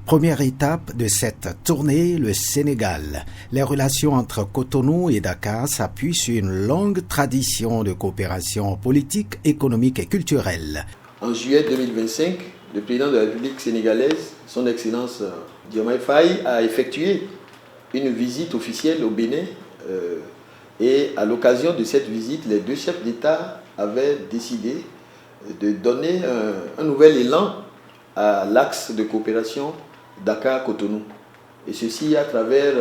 Première étape de cette tournée, le Sénégal. Les relations entre Cotonou et Dakar s'appuient sur une longue tradition de coopération politique, économique et culturelle. En juillet 2025, le président de la République sénégalaise, son Excellence Diomaye Faye, a effectué une visite officielle au Bénin. Et à l'occasion de cette visite, les deux chefs d'État avaient décidé de donner un nouvel élan à l'axe de coopération Dakar-Cotonou. Et ceci à travers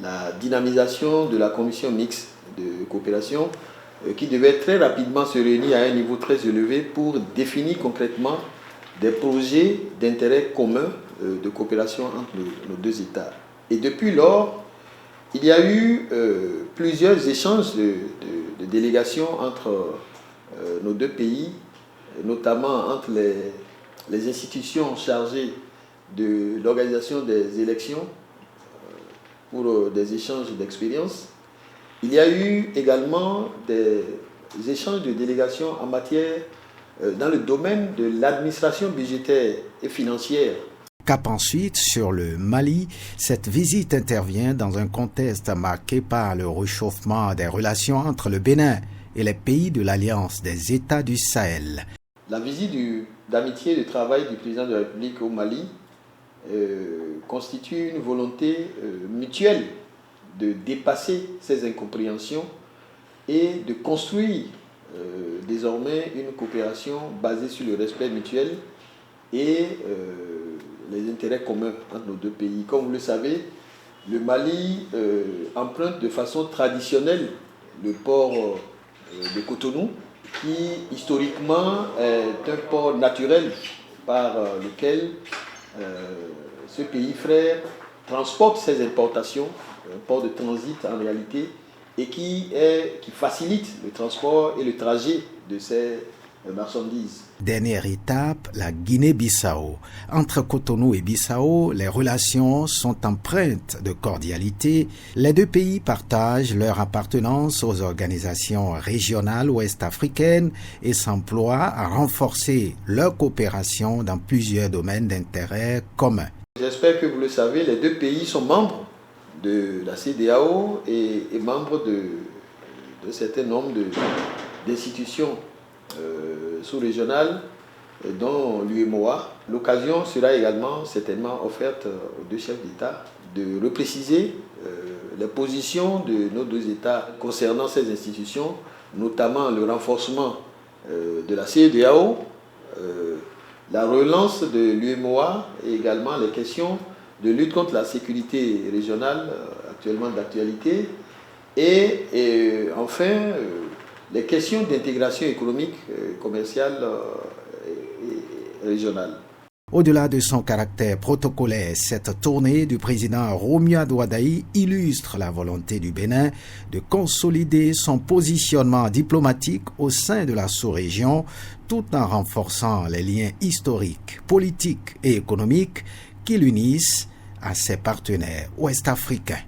la dynamisation de la commission mixte de coopération qui devait très rapidement se réunir à un niveau très élevé pour définir concrètement des projets d'intérêt commun de coopération entre nos deux États. Et depuis lors, il y a eu plusieurs échanges de délégations entre nos deux pays, notamment entre les institutions chargées de l'organisation des élections pour des échanges d'expériences. Il y a eu également des échanges de délégations en matière, dans le domaine de l'administration budgétaire et financière. Cap ensuite sur le Mali, cette visite intervient dans un contexte marqué par le réchauffement des relations entre le Bénin et les pays de l'Alliance des États du Sahel. La visite d'amitié et de travail du président de la République au Mali constitue une volonté mutuelle de dépasser ces incompréhensions et de construire désormais une coopération basée sur le respect mutuel et les intérêts communs entre nos deux pays. Comme vous le savez, le Mali emprunte de façon traditionnelle le port de Cotonou, qui historiquement est un port naturel par lequel ce pays frère transporte ses importations, un port de transit en réalité, et qui facilite le transport et le trajet de ces marchandises. Dernière étape, la Guinée-Bissau. Entre Cotonou et Bissau, les relations sont empreintes de cordialité. Les deux pays partagent leur appartenance aux organisations régionales ouest-africaines et s'emploient à renforcer leur coopération dans plusieurs domaines d'intérêt commun. J'espère que vous le savez, les deux pays sont membres de la CEDEAO et membres de certain nombre d'institutions sous-régionales, dont l'UEMOA. L'occasion sera également certainement offerte aux deux chefs d'État de repréciser les positions de nos deux États concernant ces institutions, notamment le renforcement de la CEDEAO, la relance de l'UEMOA et également les questions de lutte contre la sécurité régionale, actuellement d'actualité, et enfin les questions d'intégration économique, commerciale et régionale. Au-delà de son caractère protocolaire, cette tournée du président Romuald Wadaï illustre la volonté du Bénin de consolider son positionnement diplomatique au sein de la sous-région tout en renforçant les liens historiques, politiques et économiques qui l'unissent à ses partenaires ouest-africains.